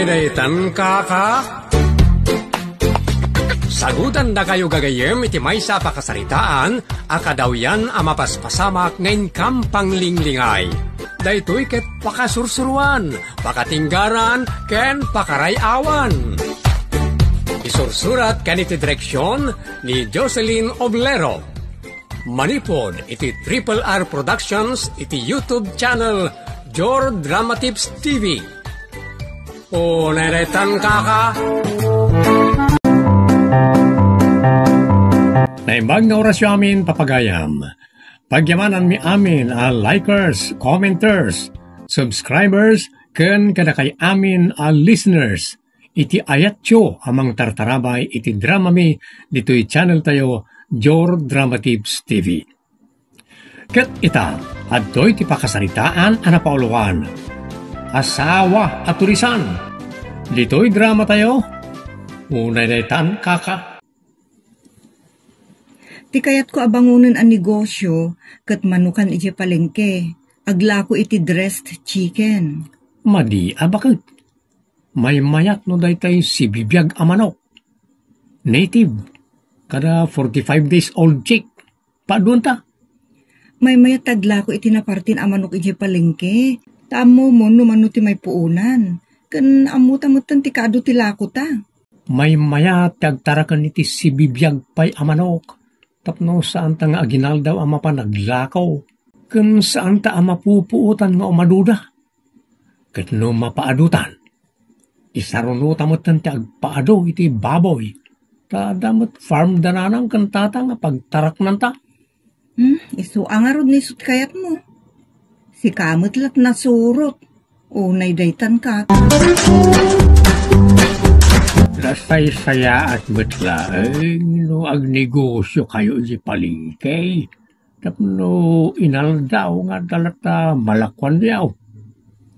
Unay-daytan kaka? Sagutan na kayo gagayem iti maysa pakasaritaan, akadaw yan amapaspasamak ngayon kampang linglingay. Daytoy ket pakasursuruan, pakatinggaran, ken pakarayawan. Isursurat kaniti direksyon ni Jocelyn Oblero. Manipod iti Triple R Productions iti YouTube channel Jor Drama Tips TV. O neretan kaka? Naimbag na orasyo amin papagayam. Pagyamanan mi amin likers, commenters, subscribers, ken kada kay amin listeners. Iti ayatyo amang tartarabay iti drama mi dito'y channel tayo Jor Drama Tips TV. Ket ita, adtoy ti pakasaritaan anapauluan. Asawa at turisan. Dito'y drama tayo. Unay-daytan kaka. Ti kayat ko abangunan ang negosyo, kat manukan iti palengke. Aglako iti dressed chicken. Madi abakit. May mayat no daytay si bibiyag amanok. Native. Kada 45 days old chick. Paadun ta? May mayat aglako iti napartin amanok iti palengke. Taamo mo no manu ti may puunan. Kan amut-amutan ti kaado ti lako ta. May mayat agtarakan iti si bibiyag pay amanok. Tapno saan ta nga aginaldaw ama pa naglakaw. Kan saan ta ama pupuutan nga umaduda. Kat no mapaadutan. Isarunuta mo ti agpaado iti baboy. Tadamot farm dananang kantata nga pagtarak nanta. Isu angarod ni sut kayat mo. Si kamot lat nasurot. Unay daytan ka. Lasay saya at betlaeng no agnegosyo kayo di palingkay. Tapno inaldaw nga dalata malakwan diyaw.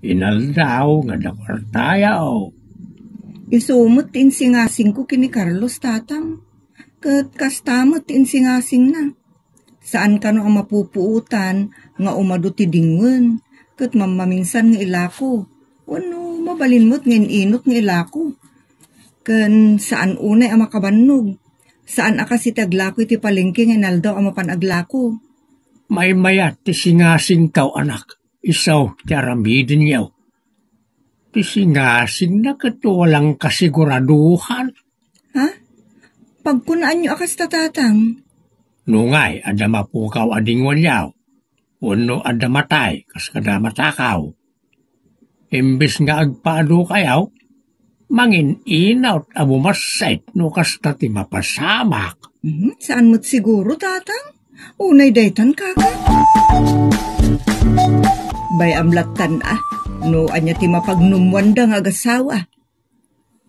Inaldaw nga dakwartayaw. Isumot tinsingasing ko kini Carlos tatang. Kat kastamot tinsingasing na. Saan ka no ang mapupuutan nga umado ti dingwen. Kat mamaminsan nga ilako. Wano mabalin mo't ngayon inot nga ilako. Kan saan unay ang makabannog. Saan akasi taglako iti palengke nga naldaw ang mapanaglako. May mayat ti singasing kaw anak. Isaw ti aramidin yaw. Ti singasing na kato walang kasiguraduhan. Ha? Pagkunaan nyo akas tatatang? Nungay, ada mapukaw adingwan yaw. Uno ada matay, kas kada matakaw. Imbis nga agpaado kayaw, mangin inaut abo masayt no kas tati mapasamak. Saan mo't siguro tatang? Unay daytan kaka. Bay amlatan no anya ti mapagnumwanda nga agasawa.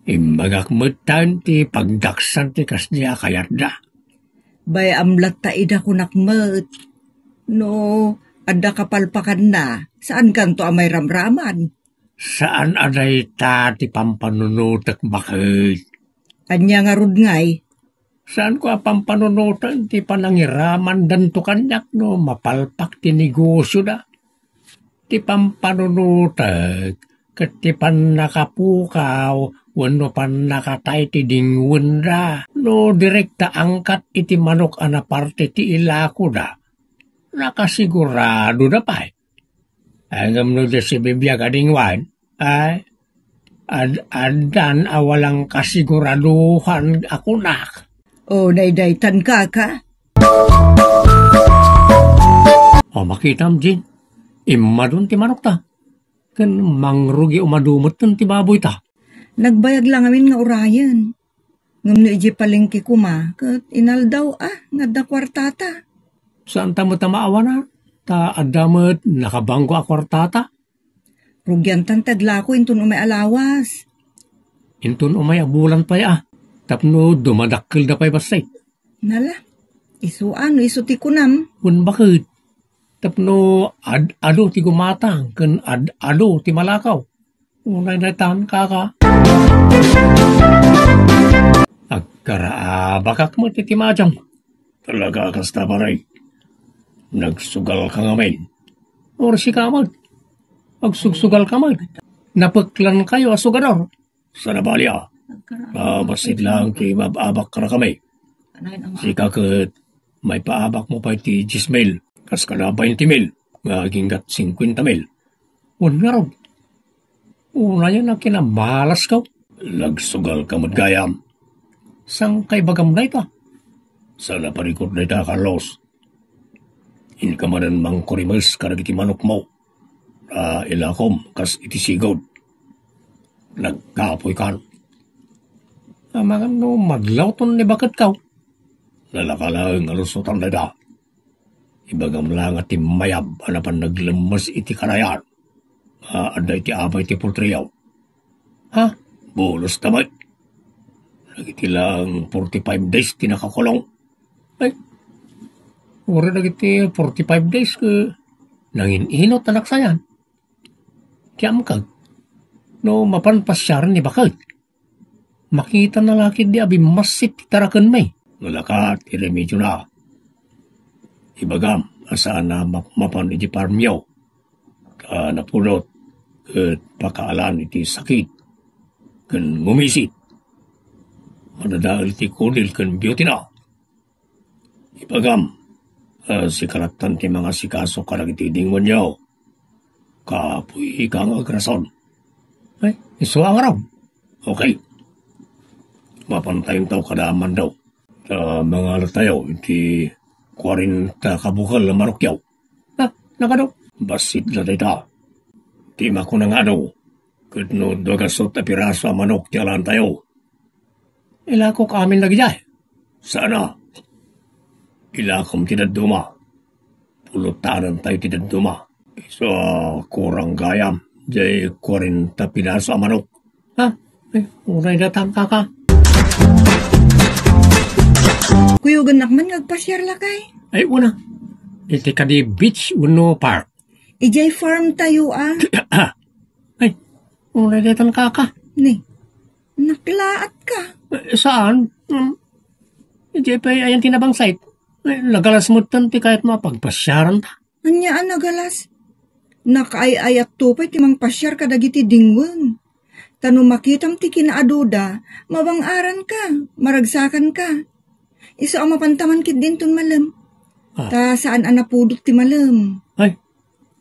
Imbagak mutan ti pagdaksan ti kas niya kayat da. Bay amlat ta ida kunakmet. No, ada kapalpakan na. Saan kanto amay ramraman? Saan aday ta ti pampanunutak bakit? Anya nga rod ngay? Saan ko pampanunutan ti panangiraman danto kanyak no mapalpak ti negosyo da? Ti pampanunutak kat ti panakapukaw wano pan nakatay ti dingwen da. No direkta angkat iti manok anaparte ti ilako da. Nakasigurado da pa. Agam no da si bibiyag adingwan, ay adan awalang kasiguraduhan ako nak. O daydaytan kaka. O makitam Jin, imadun ti manok ta. Kan mangrugi umadumot ti baboy ta. Nagbayag lang amin nga urayan. Ngam no iji palengke kuma, kat inaldaw nga da kwartata. Saan ta mo tamaawa na? Ta adamot nakabanggo a kwartata? Rugyan tan taglako intun umay alawas. Intun umay abulan pa Tapno dumadakkel da pa'y basay. Nala, isu ti kunam. Kun bakit? Tapno ado ti gumatang, kan ado ti malakaw. Unay na tan kaka. Agkaraabakak mo ti timajang. Talaga kasta baray. Nagsugal ka ngamin. Or si kamad. Agsugsugal kamad. Napaglan kayo asugador. Sa nabalya, basit lang ti mababak ka na kami. Sika kat may paabak mo pa ti 10 mil, kas ka na 20 mil, ginggat 50 mil. Nga raw. Una yan na kinamalas ka. Lagsugal ka gayam. Sang kay bagam na ita? Sa naparikot na ita, Carlos. Inkamanan mang kurimas karagiti manok mo. Ilakom kas iti sigod. Nagkapoy ka. Mga no, maglauton ni bakit ka. Nalakalang alusutan na ita. Ibagam lang at mayab anapan naglemas iti kanayan. Ada iti abay iti pultriyaw. Ha? Bulos tamay. Nagiti lang 45 days tinakakulong. Ay, wala nagiti 45 days ka nanginhinot anak sayan. Kiyam kag, no mapanpasyaran ni bakit. Makita na laki di abi masit titarakan may. Nalakat, iremedyo na. Ibagam, asaan na mapan iti parmyaw. Napulot, at pakaalan iti sakit. Kan ngumisit. Madadal iti kunil kan beauty na. Ibagam, si karatan ti mga sikaso karag iti dingwan niyaw. Kapoy kang agrason. Ay, iso ang araw. Okay. Mapantayin tao kadaaman daw. Mga alatayaw, iti 40 kabukal na marukyaw. Nakadaw. Basit na dita. Di mako na nga daw. Kudno dogasot na piraso ang manok ti alan tayo. Ilako kaamin lagi jay. Sana. Ilakom tinaduma. Pulutanan tayo tinaduma. So, kurang gayam. Jay 40 piraso ang manok. Ha? Ay, uray datang kaka. Kuyugan nakman ngagpasyar lakay. Ay, una. Iti ka di beach uno park. Ijay farm tayo Ay, uray datang kaka. Ni, nakilaat ka. Saan? Ijay pa ayan tinabang site. Nagalas mo tanti kahit mapagpasyaran ta. Anya ang nagalas? Nakaayayat tupay timang pasyar kadagiti dingwen. Tano makitam ti kinaaduda, mabang-aran ka, maragsakan ka. Iso ang mapantaman kit din ton malam. Ta saan ang napudot ti malam? Ay,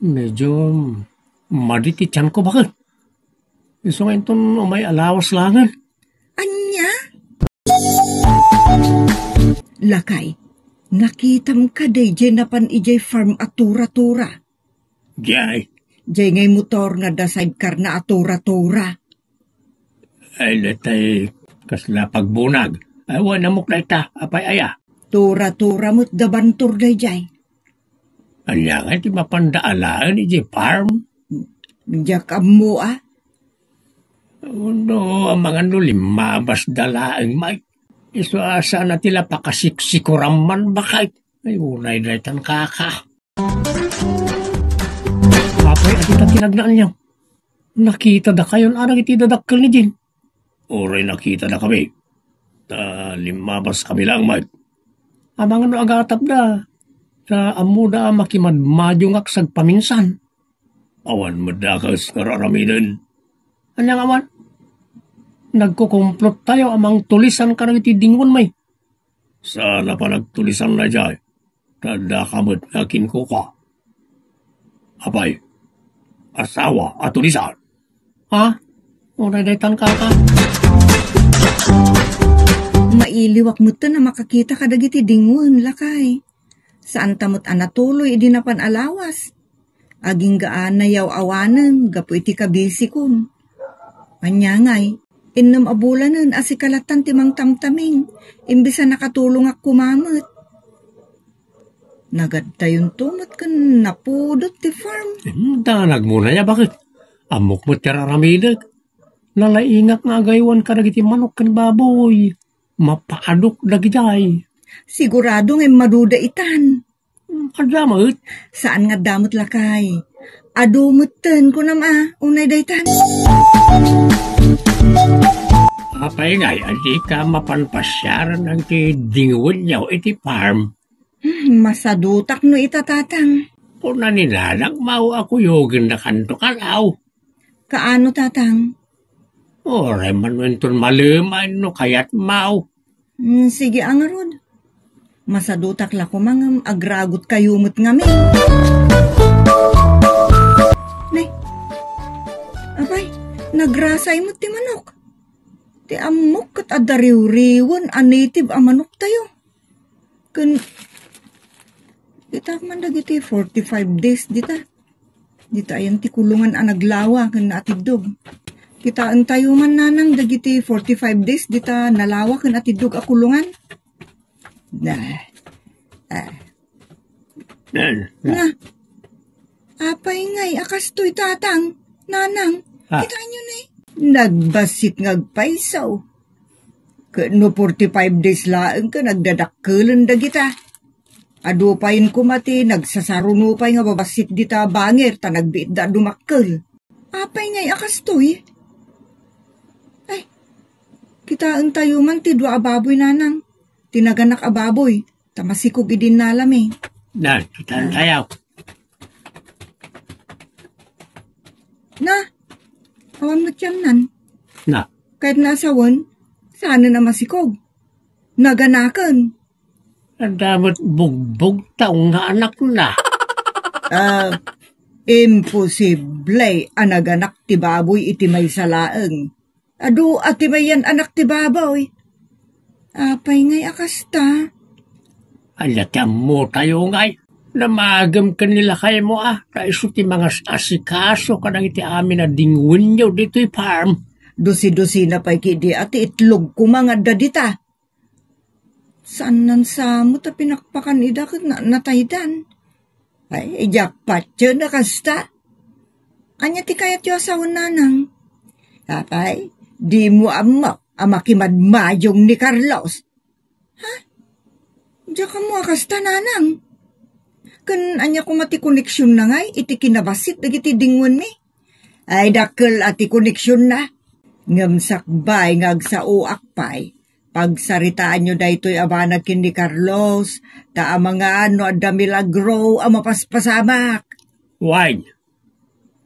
medyo maditi tiyan ko bakit? Iso ngayon ton may alawas langan. Anya? Lakay, nakitam ka day jenapan ijay farm atura-tura. Jay. Jay ngay motor nga da sidecar na atura-tura. Ay, letay kasla pagbunag. Ay, wanamok na ita, apay aya. Tura-tura mo't dabantur day jay. Anya nga, di mapandaalaan iji farm. Diyak mo No, ang mga no, limabas dalaang may. Iso asa na tila pakasiksikuramman bakay. Ay, unay na itan kaka. Apay, at ita tinagnaan niyo. Nakita da kayon, arang iti dadakkel ni Jin. Oray nakita na kami. Limabas kami lang, Mike. Amang ano agatap da. Sa amuda makimadmadyong aksag paminsan. Awan madakas nararaminin. Anyang awan? Nagkukumplot tayo amang tulisan ka ng itidingon, may. Sana pa nagtulisan na dyan. Tanda kamot akin ko ka. Apay, asawa at tulisan. Ha? Unay daytan ka. Mailiwak mo to na makakita ka dagiti dingon, lakay. Saan tamot anatuloy, di napan alawas. Aging gaan na yaw awanan, gapo iti kabisi kun. Anyangay, innam abulanan asikalatan timang tamtaming, imbisa nakatulong ak kumamot. Nagad tayon tumot kan napudot ti farm. Danag mo na ya, bakit? Amok mo tiraramidag. Nalaingak nga agaywan ka nagiti manok kan baboy. Mapaadok dagiday. Sigurado ngay maduda itan. Adamot? Saan nga damot lakay? Adumutan ko nama, unay daytan. Apay ngay, adi ka mapanpasyaran ng ti dingwon niyaw iti farm. Masadutak no itatatang. Kung naninalang mau ako yogin na kanto kalaw. Kaano tatang? Oray man wenton maluman no kayat mau. Sige ang rod. Masadutak la ko mga agragot kayumot ngami. Nay, abay, nagrasay mo ti manok. Ti amok kat adariw-riwan a native a manok tayo. Kita man dagiti 45 days dita. Dita ayan ti kulungan a naglawa kan atidog. Kitaan tayo man nanang dagiti 45 days dita nalawa kan atidog a kulungan. Na, apay ngay, akas to'y tatang, nanang, kita nyo na nagbasit ngagpaisaw. No 45 days laeng ka, nagdadakkelan da kita. Adupayin ko mati, nagsasarunupay nga babasit dita bangir, ta nagbiit da dumakkel. Apay ngay, akas to'y. Ay, kitaan tayo man, tidwa ababoy nanang. Tinaganak ababoy, tamasikog idin nalam eh. Na, kitaan tayo. Na, awan mo tiyang nan. Na. Kahit nasawan, sana na masikog. Naganakan. Ang damot bugbog taong nga anak na. Imposible anaganak ti baboy iti may salaeng. Adu ati may yan anak ti baboy. Apay ngay akasta. Alatang mo tayo ngay. Namagam ka nila kayo mo Kaiso ti mga asikaso ka nang iti amin na dingun nyo dito'y farm. Dusi-dusi na pa'y kidi ati itlog kumangad da dita. Saan nan sa mo ta pinakpakan idakot na nataydan? Ay, jackpot yun nakasta. Anya ti kayat yu asawan nanang. Apay, di mo amakimadmayong ni Carlos. Ha? Diyan ka mo akasta nanang. Kan anya ko mati koneksyon na ngay, iti kinabasit dagiti dingon mi. Ay dakkel ati koneksyon na. Ngamsakbay ngagsao akpay. Pagsaritaan nyo daytoy abanag kin ni Carlos, ta mga ano adda milagro ang mapaspasamak. Why?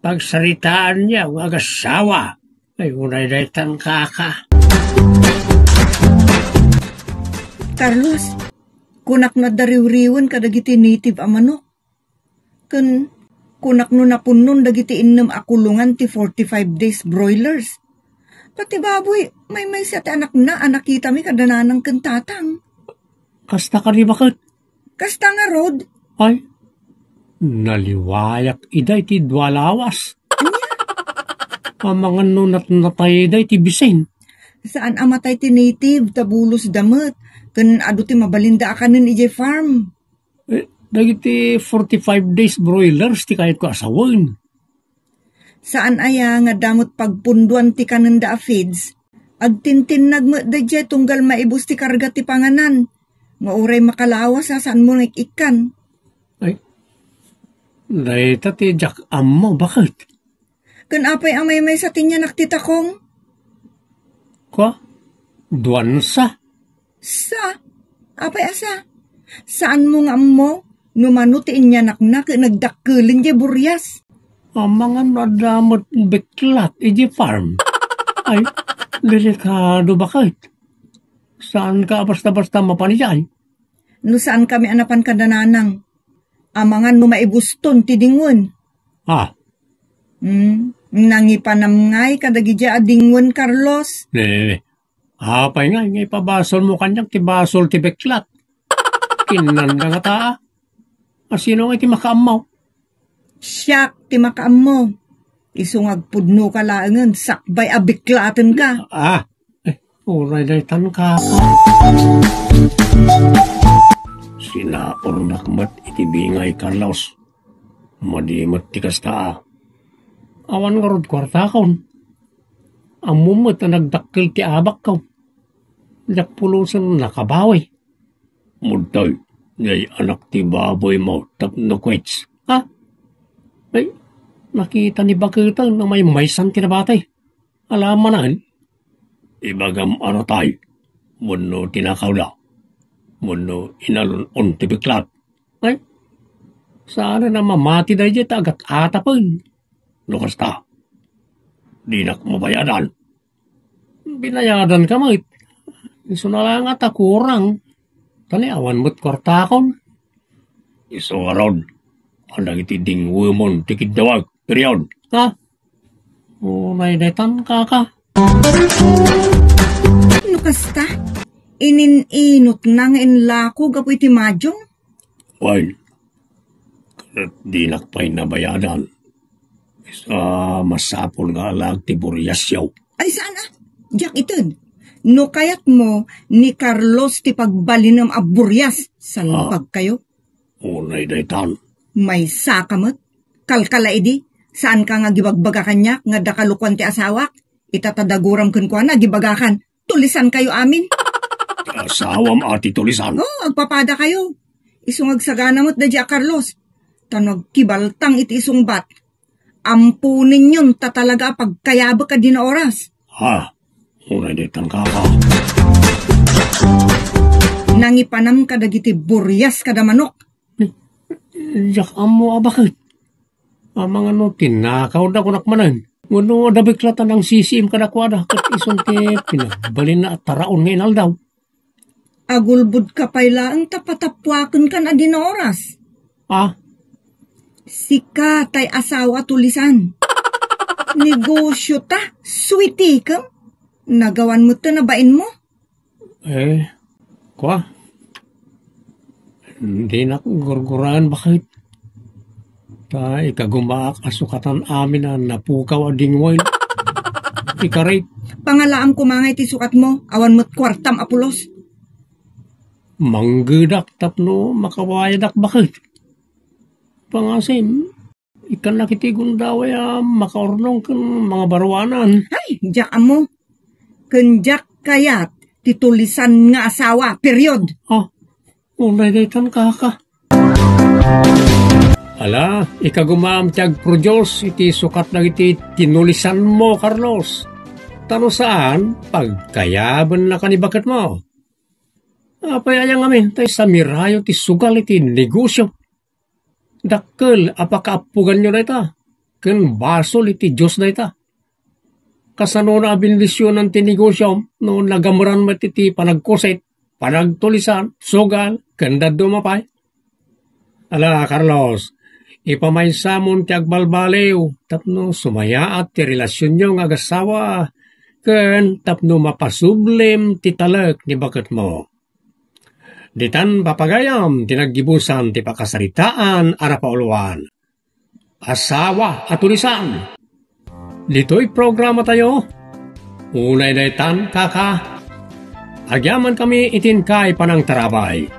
Pagsaritaan niya ang agasawa. Ay unay daytang kaka. Carlos, kunak na dariw-riwan kadagiti native a manok. Kunak no napunon dagiti innem a kulungan ti 45 days broilers. Pati baboy, may sa anak na anak kita mi kadananang kentatang. Kasta ka rin bakit? Kasta nga rod. Ay, naliwayak iday ti dwalawas. Ang mga nunat natay iday ti bisin. Saan amatay ti native tabulos damet. Kan ado ti mabalinda akanin ije farm. Dagiti 45 days broilers ti kahit ko asawan. Saan aya nga damot pagpunduan ti kananda a feeds? Agtintin nagmadadya tunggal maibus ti karga ti panganan. Nga uray makalawas saan mo ikan. Ay, dahita ti jak ammo, bakit? Kan apay amay may sa tinyanak ti takong? Kwa? Duansa? Sa? Apay asa? Saan mo nga ammo? Numano ti inyanak na nagdakkelin di buryas. Ang mga nadamot beklat iji farm. Ay, delikado bakit? Saan ka basta-basta mapanijay? No saan kami anapan kadananang? Amangan no maibuston ti dingon. Nangipanam ngay kadagidya adingon, Carlos. Apay nga, ngay pabasol mo kanyang ti basol ti beklat. Kinanda nga taa. Asino nga ti makaamaw? Siyak, ti makaam mo. Isungag pudno ka laangan, sakbay abiklaten ka. Uray daytan ka. Sinaor nakmat itibingay Carlos. Madimat tikas ka. Awan nga rod kwarta kaon. Amumot na nagdakkel ti abak kaw. Dakpulusan nakabawi. Muday, ngay anak ti baboy mo tapno kwets. Ay, nakita ni Bakitan na may maysan tinabatay. Alamanan, ibagam aratay, muno tinakaw na, muno inalun tibiklat. Ay, sana na mamati na dyan agat atapin. Lukas ka, di na mabayaran. binayadan ka mo. Iso na lang at kurang. Taniawan mo't kwartakon. Iso aron. Anang itiding wumon tikid dawag. Period. Ha? Unay detan kaka. Ano kasta? Inin-inot na nga inlako gapu iti madyong? Well, karat di nakpay na bayadan. Isa masapol nga alag ti buryasyaw. Ay sana? Diyak itin. No kayat mo ni Carlos ti pagbalinam a buryas sa lapag kayo? Unay detan. May sakamot? Kalkala idi? Saan ka nga gibagbaga kanyak nga dakalukuan ti asawak? Itatadaguram kun kwa na gibagakan. Tulisan kayo amin. Asawam ati tulisan. Agpapada kayo. Isong agsagana mo't da diya Carlos. Tanog kibaltang iti isong bat. Ampunin yun tatalaga pagkayaba ka din na oras. Ha? Unay detan kaka. Nangipanam ka dagiti buryas kada manok. Jak amo abakit. Mga no tinakaw da ko nakmanan. Ngano da biklatan ang sisim kadakwada kat isong ti pinagbalin na at taraon nga inal daw. Agulbud ka payla ang tapatapwakan ka na din na oras. Ah? Sika tay asawa tulisan. Negosyo ta, sweetie ka. Nagawan mo ta na bain mo? Kwa? Hindi na gurguraan bakit? Ta ikagumaak asukatan amin na napukaw ading wine. Ikaray. Pangalaam kumangay ti sukat mo, awan mo't kwartam apulos. Manggedak tapno makawayadak bakit? Pangasim, ikan nakitigon daw makaornong kan mga barwanan. Ay, diyak mo. Kenjak kayat titulisan nga asawa, period. Unay daytan kaka. Ala, ikagumam tiyag projos iti sukat na iti tinulisan mo, Carlos. Tano saan, pagkayaban na kanibakat mo. Apayayang amin, tayo sa mirayo ti sugal iti negosyo. Dakkel, apakaapugan nyo na ita. Ken basol iti Diyos na ita. Kasano na abindisyon ng tinegosyo no nagamuran mo iti panagkusit, panagtulisan, sugal, kanda dumapay. Ala, Carlos, ipamaysamon ti agbalbaliw, tapno sumayaat ti relasyon nyo nga agasawa, ken tapno mapasublim ti talek ni bakat mo. Ditan papagayam tinaggibusan ti pakasaritaan ara pauluan. Asawa at tulisan. Dito'y programa tayo. Unay daytan kaka. Agyaman kami itin kay panang tarabay.